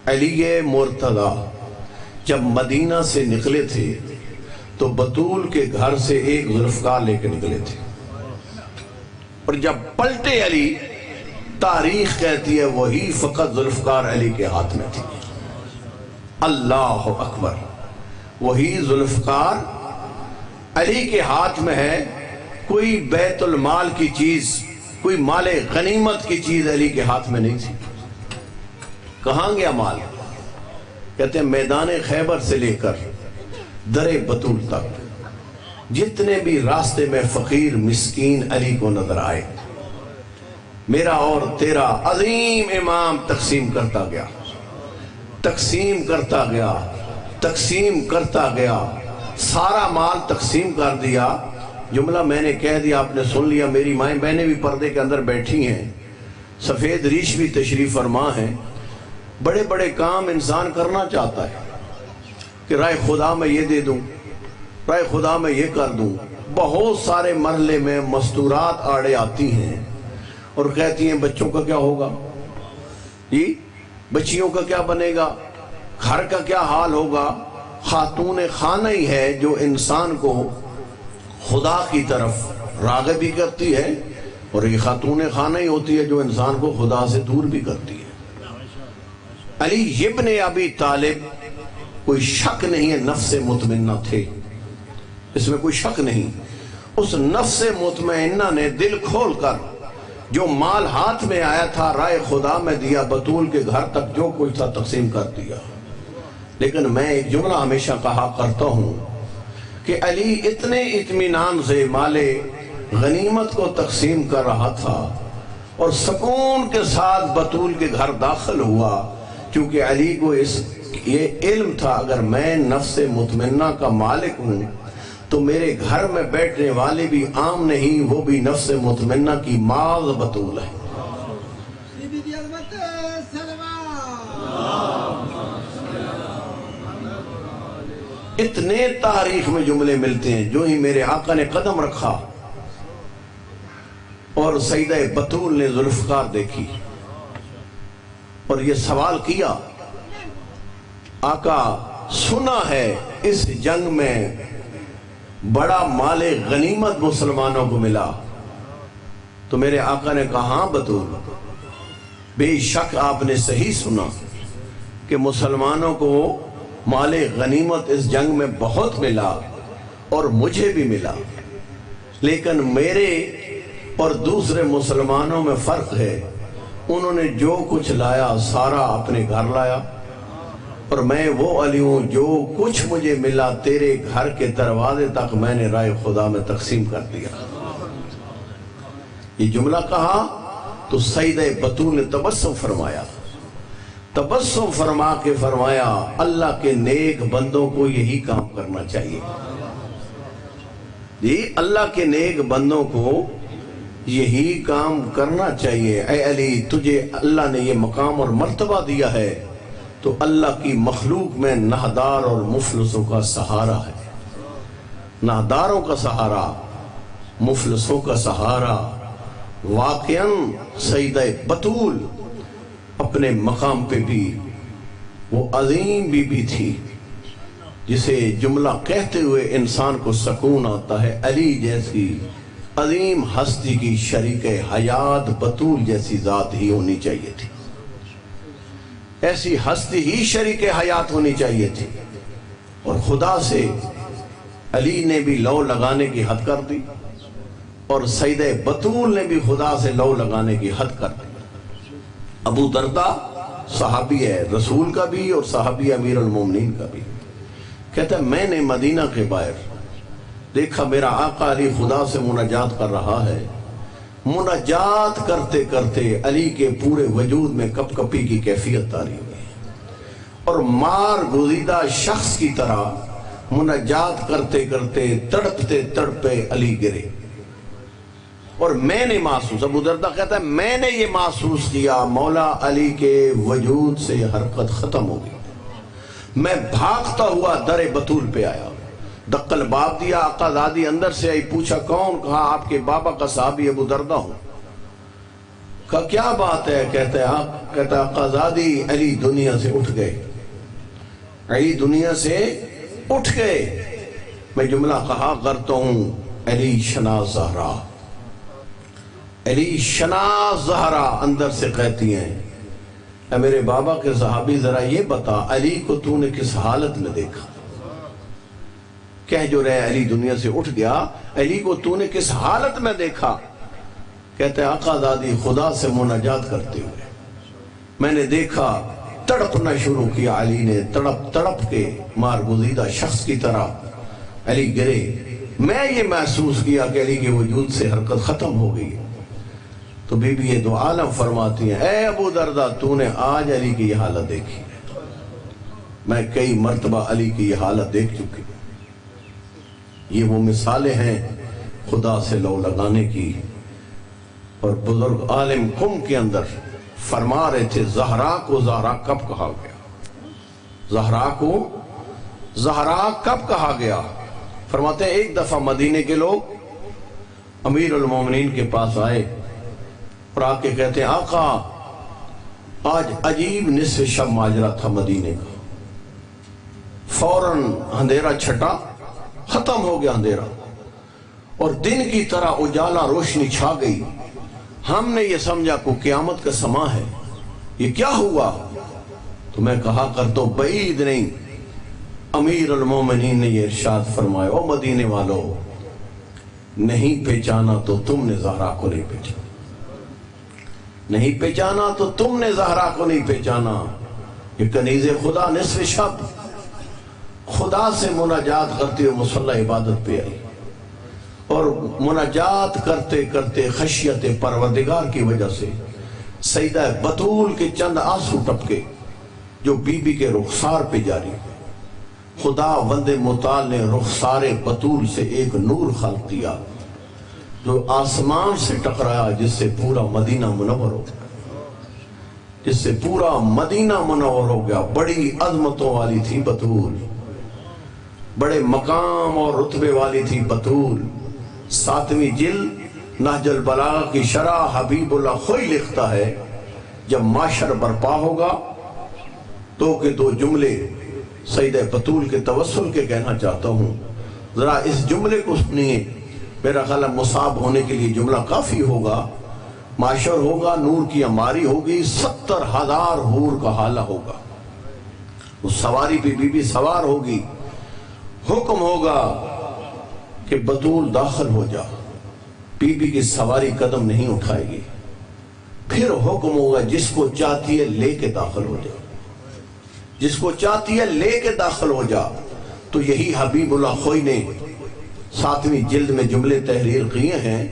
علی مرتضیٰ جب مدینہ سے نکلے تھے تو بطول کے گھر سے ایک ذوالفقار لے کے نکلے تھے، اور جب پلٹے علی، تاریخ کہتی ہے وہی فقط ذوالفقار علی کے ہاتھ میں تھی۔ اللہ اکبر، وہی ذوالفقار علی کے ہاتھ میں ہے۔ کوئی بیت المال کی چیز، کوئی مال غنیمت کی چیز علی کے ہاتھ میں نہیں تھی۔ کہاں گیا مال؟ کہتے ہیں میدان خیبر سے لے کر در بطول تک جتنے بھی راستے میں فقیر مسکین علی کو نظر آئے، میرا اور تیرا عظیم امام تقسیم کرتا گیا، تقسیم کرتا گیا، تقسیم کرتا گیا، سارا مال تقسیم کر دیا۔ جملہ میں نے کہہ دیا، آپ نے سن لیا۔ میری مائیں بہنیں بھی پردے کے اندر بیٹھی ہیں، سفید ریش بھی تشریف فرما ہیں۔ بڑے بڑے کام انسان کرنا چاہتا ہے کہ رائے خدا میں یہ دے دوں، رائے خدا میں یہ کر دوں۔ بہت سارے مرحلے میں مستورات آڑے آتی ہیں اور کہتی ہیں بچوں کا کیا ہوگا، جی بچیوں کا کیا بنے گا، گھر کا کیا حال ہوگا۔ خاتون خانہ ہی ہے جو انسان کو خدا کی طرف راغب بھی کرتی ہے، اور یہ خاتون خانہ ہی ہوتی ہے جو انسان کو خدا سے دور بھی کرتی ہے۔ علی ابن ابی طالب کوئی شک نہیں ہے نفس مطمئنہ تھے، اس میں کوئی شک نہیں۔ اس نفس مطمئنہ نے دل کھول کر جو مال ہاتھ میں آیا تھا رائے خدا میں دیا، بطول کے گھر تک جو کوئی تھا تقسیم کر دیا۔ لیکن میں ایک جملہ ہمیشہ کہا کرتا ہوں کہ علی اتنے اطمینان سے مال غنیمت کو تقسیم کر رہا تھا اور سکون کے ساتھ بطول کے گھر داخل ہوا، کیونکہ علی کو یہ علم تھا اگر میں نفس مطمئنہ کا مالک ہوں تو میرے گھر میں بیٹھنے والے بھی عام نہیں، وہ بھی نفس مطمئنہ کی ماذ بطول ہے۔ اتنے تاریخ میں جملے ملتے ہیں۔ جو ہی میرے آقا نے قدم رکھا اور سیدہ بطول نے ذوالفقار دیکھی اور یہ سوال کیا، آقا سنا ہے اس جنگ میں بڑا مال غنیمت مسلمانوں کو ملا، تو میرے آقا نے کہا ہاں بطول، بے شک آپ نے صحیح سنا کہ مسلمانوں کو مال غنیمت اس جنگ میں بہت ملا اور مجھے بھی ملا، لیکن میرے اور دوسرے مسلمانوں میں فرق ہے۔ انہوں نے جو کچھ لایا سارا اپنے گھر لایا، اور میں وہ علی ہوں جو کچھ مجھے ملا تیرے گھر کے دروازے تک میں نے رائے خدا میں تقسیم کر دیا۔ یہ جملہ کہا تو سیدہ بطول نے تبسم فرمایا، تبسم فرما کے فرمایا اللہ کے نیک بندوں کو یہی کام کرنا چاہیے۔ جی اللہ کے نیک بندوں کو یہی کام کرنا چاہیے۔ اے علی تجھے اللہ نے یہ مقام اور مرتبہ دیا ہے تو اللہ کی مخلوق میں ناہدار اور مفلسوں کا سہارا ہے، ناہداروں کا سہارا، مفلسوں کا سہارا۔ واقعاً سیدہ بطول اپنے مقام پہ بھی وہ عظیم بی بی تھی جسے جملہ کہتے ہوئے انسان کو سکون آتا ہے۔ علی جیسی عظیم ہستی کی شریک حیات بطول جیسی ذات ہی ہونی چاہیے تھی، ایسی ہستی ہی شریک حیات ہونی چاہیے تھی۔ اور خدا سے علی نے بھی لو لگانے کی حد کر دی اور سیدہ بطول نے بھی خدا سے لو لگانے کی حد کر دی۔ ابو دردہ صحابی ہے رسول کا بھی اور صحابی امیر المومنین کا بھی، کہتا ہے میں نے مدینہ کے باہر دیکھا میرا آقا علی خدا سے مناجات کر رہا ہے، مناجات کرتے کرتے علی کے پورے وجود میں کپ کپی کی کیفیت تاری ہوئی اور مار گزیدہ شخص کی طرح مناجات کرتے کرتے تڑپتے تڑپے علی گرے۔ اور میں نے محسوس، ابو دردہ کہتا ہے میں نے یہ محسوس کیا مولا علی کے وجود سے حرکت ختم ہو گئی۔ میں بھاگتا ہوا در بطول پہ آیا، دقل باب دیا، آقا زادی اندر سے آئی، پوچھا کون؟ کہا آپ کے بابا کا صحابی ابو دردہ ہوں۔ کہا کیا بات ہے؟ کہتا ہے آقا زادی علی دنیا سے اٹھ گئے، علی دنیا سے اٹھ گئے۔ میں جملہ کہا کرتا ہوں علی شناس زہرا، علی شناس زہرا، اندر سے کہتی ہیں اے میرے بابا کے صحابی ذرا یہ بتا علی کو تو نے کس حالت میں دیکھا؟ کہہ جو رہے علی دنیا سے اٹھ گیا، علی کو تو نے کس حالت میں دیکھا؟ کہتے ہیں آقا زادی خدا سے مناجات کرتے ہوئے میں نے دیکھا تڑپنا شروع کیا علی نے، تڑپ تڑپ کے مار گزیدہ شخص کی طرح علی گرے۔ میں یہ محسوس کیا کہ علی کے وجود سے حرکت ختم ہو گئی۔ تو بی بی یہ دو عالم فرماتی ہیں اے ابو دردہ تو نے آج علی کی یہ حالت دیکھی، میں کئی مرتبہ علی کی یہ حالت دیکھ چکی۔ یہ وہ مثالیں ہیں خدا سے لو لگانے کی۔ اور بزرگ عالم قم کے اندر فرما رہے تھے زہرا کو زہرا کب کہا گیا، زہرا کو زہرا کب کہا گیا؟ فرماتے ہیں ایک دفعہ مدینے کے لوگ امیر المومنین کے پاس آئے اور آ کے کہتے ہیں آقا آج عجیب نصف شب ماجرا تھا مدینے کا، فوراً اندھیرا چھٹا، ختم ہو گیا اندھیرا اور دن کی طرح اجالا روشنی چھا گئی، ہم نے یہ سمجھا کو قیامت کا سما ہے، یہ کیا ہوا؟ تو میں کہا کرتا ہوں بعید نہیں، امیر المومنین نے یہ ارشاد فرمایا او مدینے والو نہیں پہچانا تو تم نے زہرا کو نہیں پہچانا، نہیں پہچانا تو تم نے زہرا کو نہیں پہچانا۔ یہ کنیز خدا نصف شب خدا سے مناجات کرتے ہوئے مصلی عبادت پہ آئی اور مناجات کرتے کرتے خشیت پروردگار کی وجہ سے سیدہ بطول کے چند آنسو ٹپکے جو بی بی کے رخسار پہ جاری۔ خدا وند مطال نے رخسار بطول سے ایک نور خلق دیا جو آسمان سے ٹکرایا، جس سے پورا مدینہ منور ہو گیا، جس سے پورا مدینہ منور ہو گیا۔ بڑی عظمتوں والی تھی بطول، بڑے مقام اور رتبے والی تھی بطول۔ 7ویں جلد نہج البلاغہ کی شرح حبیب اللہ خوئی لکھتا ہے جب معاشر برپا ہوگا تو کہ دو جملے سیدہ بطول کے توسل کے کہنا چاہتا ہوں، ذرا اس جملے کو سنیے، میرا خیال ہے مصاب ہونے کے لیے جملہ کافی ہوگا۔ معاشر ہوگا، نور کی اماری ہوگی، 70,000 حور کا حالہ ہوگا، اس سواری پہ بی بی سوار ہوگی، حکم ہوگا کہ بطول داخل ہو جا، بی بی کی سواری قدم نہیں اٹھائے گی، پھر حکم ہوگا جس کو چاہتی ہے لے کے داخل ہو جا، جس کو چاہتی ہے لے کے داخل ہو جا۔ تو یہی حبیب اللہ خوئی نے 7ویں جلد میں جملے تحریر کیے ہیں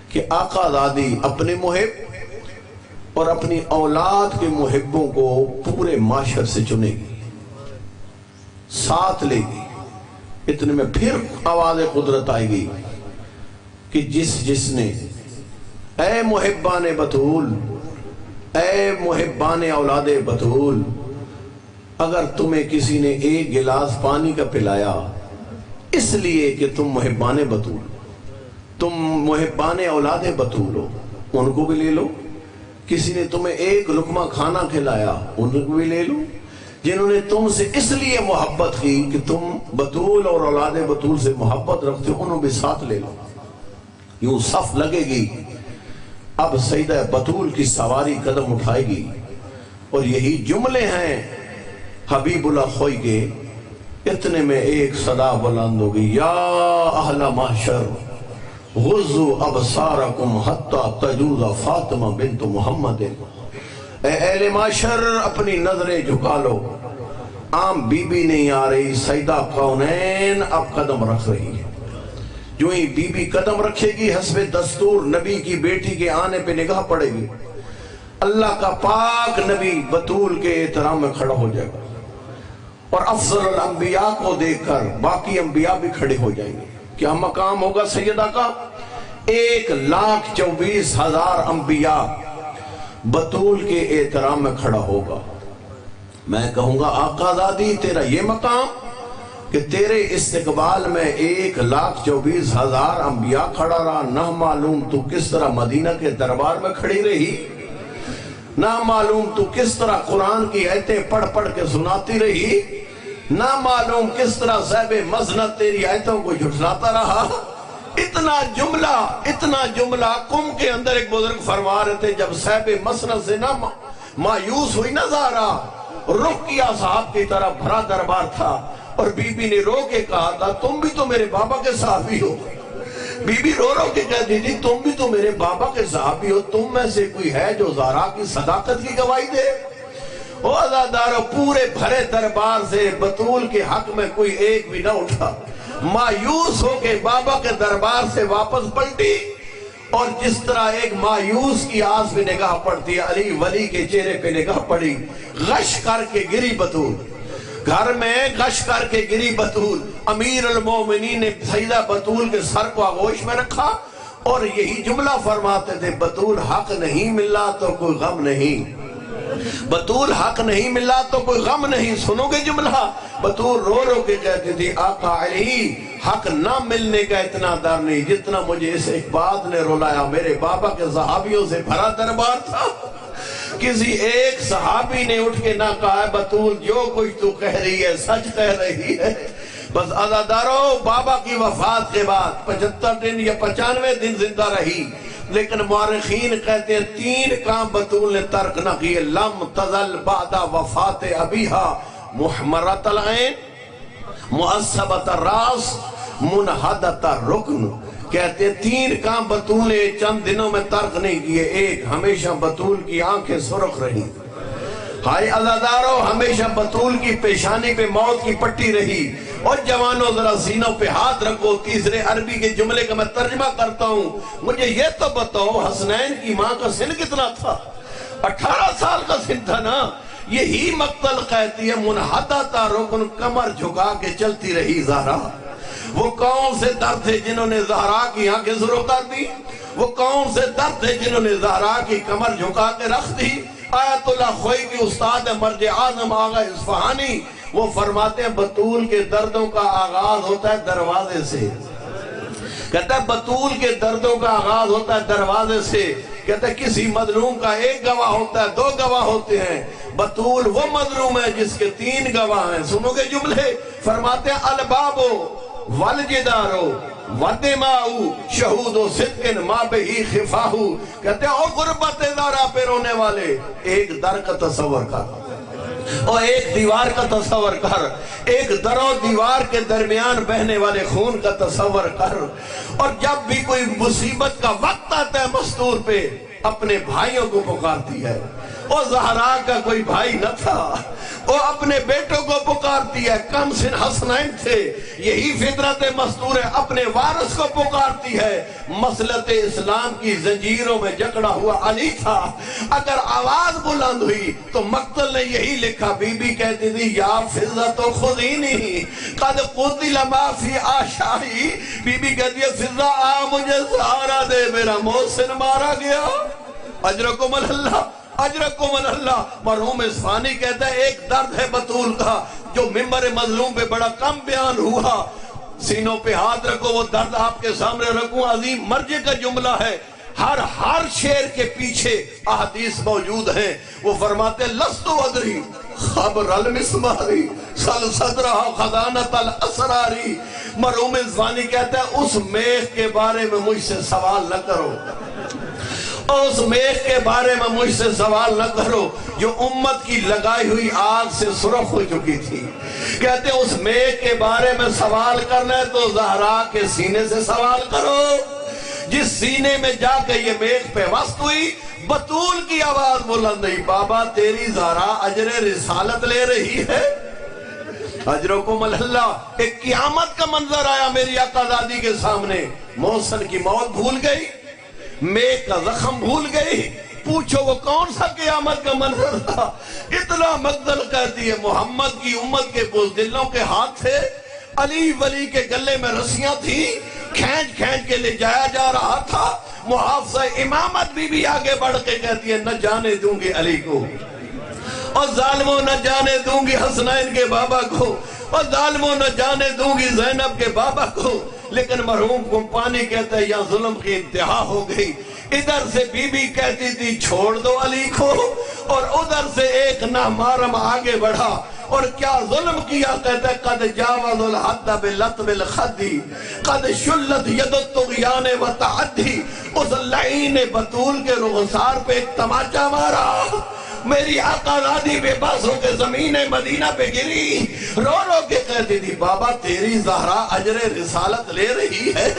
کہ آقا زادی اپنے محب اور اپنی اولاد کے محبوں کو پورے معاشر سے چنے گی، ساتھ لے گی۔ اتنے میں پھر آواز قدرت آئے گی کہ جس جس نے اے محبان بطول، اے محبان اولاد بطول، اگر تمہیں کسی نے ایک گلاس پانی کا پلایا اس لیے کہ تم محبان بطول، تم محبان اولاد بطول ہو، ان کو بھی لے لو۔ کسی نے تمہیں ایک لقمہ کھانا کھلایا، ان کو بھی لے لو۔ جنہوں نے تم سے اس لیے محبت کی کہ تم بطول اور اولاد بطول سے محبت رکھتے ہو، انہوں بھی ساتھ لے لو۔ یوں صف لگے گی، اب سیدہ بطول کی سواری قدم اٹھائے گی، اور یہی جملے ہیں حبیب اللہ خوئی کے۔ اتنے میں ایک صدا بلند ہوگی، یا اہل محشر غضوا ابصارکم حتی تجوز فاطمہ بنت محمد۔ اے اہل معاشر اپنی نظریں جھکا لو، عام بی بی نہیں آ رہی، سیدہ کونین اب قدم رکھ رہی ہے۔ جو ہی بی بی قدم رکھے گی حسب دستور نبی کی بیٹی کے آنے پہ نگاہ پڑے گی، اللہ کا پاک نبی بطول کے احترام میں کھڑا ہو جائے گا، اور افضل الانبیاء کو دیکھ کر باقی انبیاء بھی کھڑے ہو جائیں گے۔ کیا مقام ہوگا سیدہ کا؟ 1,24,000 انبیاء بطول کے احترام میں کھڑا ہوگا۔ میں کہوں گا آقا زادی تیرا یہ مقام کہ تیرے استقبال میں 1,24,000 انبیاء کھڑا رہا، نہ معلوم تو کس طرح مدینہ کے دربار میں کھڑی رہی، نہ معلوم تو کس طرح قرآن کی آیتیں پڑھ پڑھ کے سناتی رہی، نہ معلوم کس طرح صاحب مسند تیری آیتوں کو جھٹلاتا رہا۔ اتنا جملہ قم کے اندر ایک بزرگ فرما رہے تھے، جب صاحب مسند سے نہ مایوس ہوئی نہ زہرا، رخ کیا صاحب کی طرح بھرا دربار تھا، اور بی بی نے رو کے کہا تھا تم بھی تو میرے بابا کے صحابی ہو۔ بی بی رو رو کے کہتی تھی تم بھی تو میرے بابا کے صحابی ہو، تم میں سے کوئی ہے جو زہرا کی صداقت کی گواہی دے؟ او عزادارو، پورے بھرے دربار سے بطول کے حق میں کوئی ایک بھی نہ اٹھا، مایوس ہو کے بابا کے دربار سے واپس پلٹی، اور جس طرح ایک مایوس کی آنکھ پہ نگاہ پڑتی ہے، علی ولی کے چہرے پہ نگاہ پڑی، غش کر کے گری بطول، گھر میں غش کر کے گری بطول۔ امیر المومنین نے سیدہ بطول کے سر کو آغوش میں رکھا اور یہی جملہ فرماتے تھے، بطول حق نہیں ملا تو کوئی غم نہیں، بطول حق نہیں ملا تو کوئی غم نہیں۔ سنو گے جملہ؟ بطول رو رو کے کہتی تھی آقا علی حق نہ ملنے کا اتنا در نہیں جتنا مجھے اس اقبال نے رلایا، میرے بابا کے صحابیوں سے بھرا دربار تھا، کسی ایک صحابی نے اٹھ کے نہ کہا ہے بطول جو کچھ تو کہہ رہی ہے سچ کہہ رہی ہے۔ بس عزادارو، بابا کی وفات کے بعد 75 دن یا 95 دن زندہ رہی، لیکن مورخین کہتے ہیں 3 کام بطول نے ترک نہ کیے، لم تزل بعد وفات ابیہا محمرۃ العین، معصبۃ الراس، منحدۃ الرکن۔ کہتے ہیں 3 کام بطول نے چند دنوں میں ترک نہیں کیے۔ ایک، ہمیشہ بطول کی آنکھیں سرخ رہی، ہائے عزادارو ہمیشہ بطول کی پیشانی پہ موت کی پٹی رہی۔ اور جوانوں ذرا سینوں پہ ہاتھ رکھو، تیسرے عربی کے جملے کا میں ترجمہ کرتا ہوں، مجھے یہ تو بتاؤ حسنین کی ماں کا سن کتنا تھا؟ 18 سال کا سن تھا نا۔ یہی مقتل کہتی ہے منحدۃ رکن، کمر جھکا کے چلتی رہی زہرا۔ وہ کون سے درد تھے جنہوں نے زہرا کی آنکھیں سرخ کر دی؟ وہ کون سے درد تھے جنہوں نے زہرا کی کمر جھکا کے رکھ دی؟ آیت اللہ خوئی کی استاد مرج اعظم آغا اصفہانی وہ فرماتے ہیں بطول کے دردوں کا آغاز ہوتا ہے دروازے سے۔ کہتا ہے بطول کے دردوں کا آغاز ہوتا ہے دروازے سے۔ کہتا ہے کسی مظلوم کا 1 گواہ ہوتا ہے، 2 گواہ ہوتے ہیں، بطول وہ مظلوم ہے جس کے 3 گواہ ہیں۔ سنو گے جملے؟ فرماتے ہیں البابو والجدارو ودماؤ شہود و صدق ما بہی خفاہو۔ کہتے ہیں او غربت دارا پہ رونے والے، ایک در کا تصور کر اور ایک دیوار کا تصور کر، ایک در و دیوار کے درمیان بہنے والے خون کا تصور کر۔ اور جب بھی کوئی مصیبت کا وقت آتا ہے مستور پہ، اپنے بھائیوں کو پکارتی ہے۔ اور زہرا کا کوئی بھائی نہ تھا، وہ اپنے بیٹوں کو پکار پکارتی ہے، کم سن حسنین تھے، یہی فطرت مستور ہے، اپنے وارث کو پکارتی ہے۔ مسلط اسلام کی زنجیروں میں جکڑا ہوا علی تھا، اگر آواز بلند ہوئی تو مقتل نے یہی لکھا، بی بی کہتی تھی یا فضہ خذینی قد قتل ما فی آشائی، بی بی کہتی ہے فضہ آ مجھے سہارا دے، میرا محسن مارا گیا۔ اجرکم اللہ، اجرکم اللہ۔ مرحوم اصفہانی کہتا ہے ایک درد ہے بطول کا جو ممبر مظلوم پہ بڑا کم بیان ہوا، سینوں پہ ہاتھ رکھو، وہ درد آپ کے سامنے رکھوں، عظیم مرجع کا جملہ ہے، ہر شعر کے پیچھے احادیث موجود ہیں۔ وہ فرماتے ہیں لستو ادری خبر المسماری سل صدرہ خزانت الاسراری۔ مرحوم اصفہانی کہتا ہے اس میخ کے بارے میں مجھ سے سوال نہ کرو، اس میخ کے بارے میں مجھ سے سوال نہ کرو جو امت کی لگائی ہوئی آگ سے سرخ ہو چکی تھی۔ کہتے ہیں اس میخ کے بارے میں سوال کرنا ہے تو زہرا کے سینے سے سوال کرو، جس سینے میں جا کے یہ میخ پہ وسط ہوئی۔ بطول کی آواز بلند نہیں، بابا تیری زہرا اجر رسالت لے رہی ہے۔ اجرکم اللہ۔ ایک قیامت کا منظر آیا میری آقا زادی کے سامنے، محسن کی موت بھول گئی، میک کا زخم بھول گئی، پوچھو وہ کون سا قیامت کا منظر تھا؟ اتنا مقتل کہتی ہے محمد کی امت کے بزدلوں کے ہاتھ تھے، علی ولی کے گلے میں رسیاں تھیں، کھینچ کھینچ کے لے جایا جا رہا تھا۔ محافظہ امامت بھی آگے بڑھ کے کہتی ہے نہ جانے دوں گی علی کو، اور ظالموں نہ جانے دوں گی حسنین کے بابا کو، اور ظالموں نہ جانے دوں گی زینب کے بابا کو۔ لیکن مرحوم کمپانی کہتا ہے یا ظلم کی انتہا ہو گئی، ادھر سے بی بی کہتی تھی چھوڑ دو علی کو، اور ادھر سے ایک نامحرم آگے بڑھا اور کیا ظلم کیا، کہتا ہے قد جاوز الحد بلطم الخد قد شلت ید الطغیان و تعدی۔ اس لعین بطول کے رخسار پہ ایک تماچا مارا، میری آقا زادی بے بس ہو کے زمین مدینہ پہ گری، رو رو کے کہتی تھی بابا تیری زہرا اجر رسالت لے رہی ہے،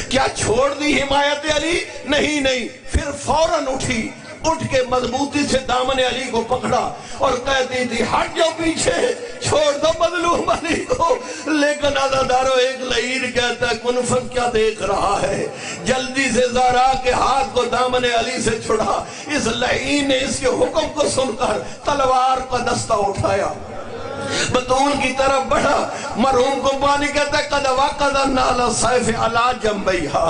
کیا چھوڑ دی حمایت علی؟ نہیں نہیں، پھر فوراً اٹھی، اٹھ کے مضبوطی سے دامن علی کو پکڑا اور کہتی تھی ہٹ جاؤ پیچھے، چھوڑ دو مظلوم علی کو۔ لیکن عزادارو ایک لعین کہتا ہے کنفن کیا دیکھ رہا ہے، جلدی سے زہرا کے ہاتھ کو دامن علی سے چھڑا۔ اس لعین نے اس کے حکم کو سن کر تلوار کا دستہ اٹھایا، بطول کی طرف بڑھا۔ مرحوم کمپانی کہتا ہے قد وقد النعل السیف علی جنبیہا۔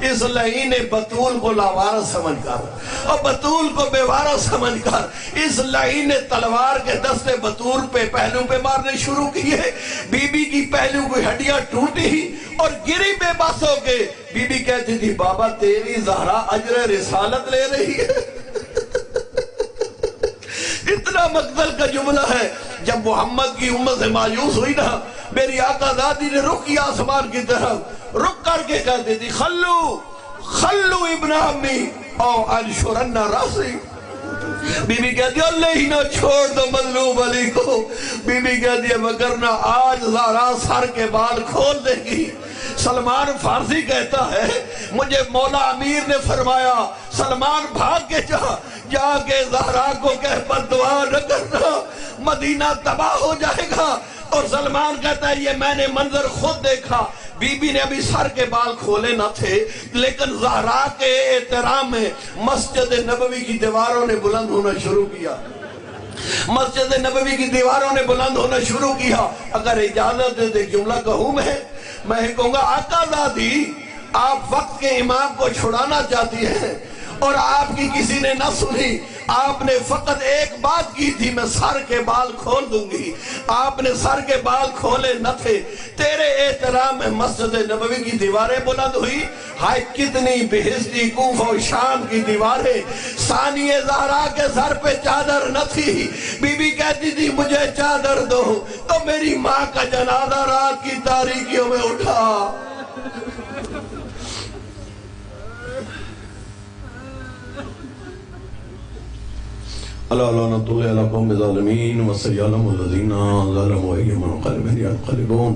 اس لعین نے بطول کو لاوارث سمجھ کر اور بطول کو بے وارث سمجھ کر اس لعین نے تلوار کے دستے بطول پہ پہلو پہ مارنے شروع کیے۔ بی بی کی پہلو کی ہڈیاں ٹوٹی اور گری بے بس ہو کے۔ بی بی کہتی تھی بابا تیری زہرا اجر رسالت لے رہی ہے۔ اتنا مقتل کا جملہ ہے۔ جب محمد کی امت سے مایوس ہوئی نا، میری آقا زادی نے رخ کیا آسمان کی طرف، رخ کر کے کہتی تھی خلو خلو ابن امی او انشرن راسی۔ بی بی کہتی ہے اللہ ہی نہ چھوڑ دو مظلوم علی کو۔ بی بی کہتی ہے وگرنہ آج زہرا سر کے بال کھول دے گی۔ سلمان فارسی کہتا ہے مجھے مولا امیر نے فرمایا سلمان بھاگ کے جا کے زہرا کو کہہ بد دعا نہ کرنا، مدینہ تباہ ہو جائے گا۔ اور سلمان کہتا ہے یہ میں نے منظر خود دیکھا، بی بی نے ابھی سر کے بال کھولے نہ تھے، لیکن زہرا کے احترام میں مسجد نبوی کی دیواروں نے بلند ہونا شروع کیا، مسجد نبوی کی دیواروں نے بلند ہونا شروع کیا۔ اگر اجازت دے دے جملہ کہوں میں کہوں گا آقا زادی آپ وقت کے امام کو چھڑانا چاہتی ہیں اور آپ کی کسی نے نہ سنی، آپ نے فقط ایک بات کی تھی میں سر کے بال کھول دوں گی، آپ نے سر کے بال کھولے نہ تھے، تیرے احترام میں مسجد نبوی کی دیواریں بلند ہوئی۔ ہائے کتنی بہشتی کوفہ و شام کی دیواریں، ثانیہ زہرا کے سر پہ چادر نہ تھی، بی بی کہتی تھی مجھے چادر دو تو میری ماں کا جنازہ رات کی تاریکیوں میں اٹھا۔ اللہ لعنت اللہ علی قوم ظالمین وسیعلم الذین ظلموا ایہم منقلب ینقلبون۔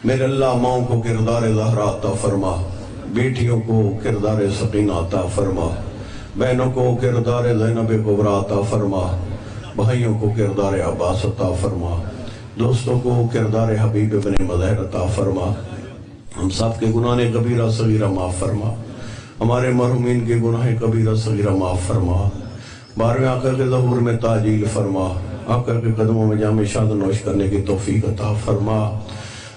میرے اللہ ماؤں کو کردار زہرا عطا فرما، بیٹیوں کو کردار سکینہ عطا فرما، بہنوں کو کردار زینب کبریٰ عطا فرما، بھائیوں کو کردار عباس عطا فرما، دوستوں کو کردار حبیب ابن مظہر عطا فرما، ہم سب کے گناہ کبیرہ صغیرہ معاف فرما، ہمارے مرحومین کے گناہ کبیرہ صغیرہ معاف فرما، 12ویں آقا کے ظہور میں تاجیل فرما، آقا کے قدموں میں جام شاد نوش کرنے کی توفیق عطا فرما،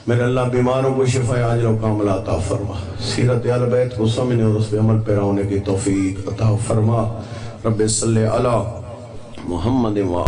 میرے اللہ بیماروں کو شفا عاجلہ و کاملہ عطا فرما، سیرت اہل بیت کو سمجھنے اور اس پہ عمل پیرا ہونے کی توفیق عطا فرما۔ رب صلی علی محمد و